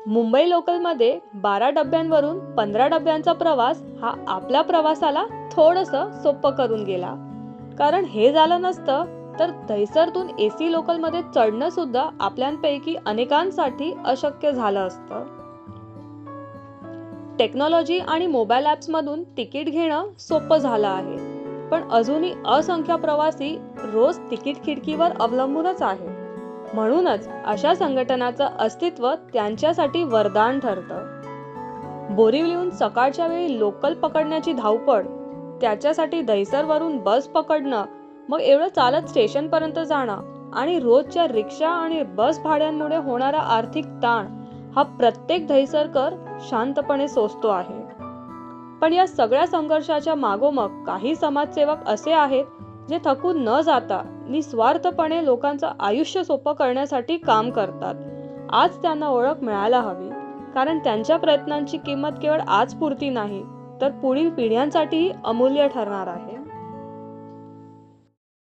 मुंबई लोकलमध्ये 12 डब्यांवरून 15 डब्यांचा प्रवास हा आपल्या प्रवासाला थोडंसं सोपं करून गेला. कारण हे झालं नसतं तर दहिसरतून एसी लोकलमध्ये चढणं सुद्धा आपल्यापैकी अनेकांसाठी अशक्य झालं असतं. टेक्नॉलॉजी आणि मोबाईल ॲप्समधून तिकीट घेणं सोपं झालं आहे, पण अजूनही असंख्य प्रवासी रोज तिकीट खिडकीवर अवलंबूनच आहे. म्हणूनच अशा संघटनाचं अस्तित्व त्यांच्यासाठी वरदान ठरतं. बोरिवलीहून सकाळच्या वेळी लोकल पकडण्याची धावपळ, त्याच्यासाठी दहिसरवरून बस पकडणं, मग एवढं चालत स्टेशनपर्यंत जाणं आणि रोजच्या रिक्षा आणि बस भाड्यांमुळे होणारा आर्थिक ताण हा प्रत्येक दहिसरकर शांतपणे सोसतो आहे. पण या सगळ्या संघर्षाच्या मागोमाग काही समाजसेवक असे आहेत जे थकून न जाता निस्वार्थपणे लोकांचं आयुष्य सोपं करण्यासाठी काम करतात. आज त्यांना ओळख मिळायला हवी, कारण त्यांच्या प्रयत्नांची किंमत केवळ आज पुरती नाही तर पुढील पिढ्यांसाठीही अमूल्य ठरणार आहे.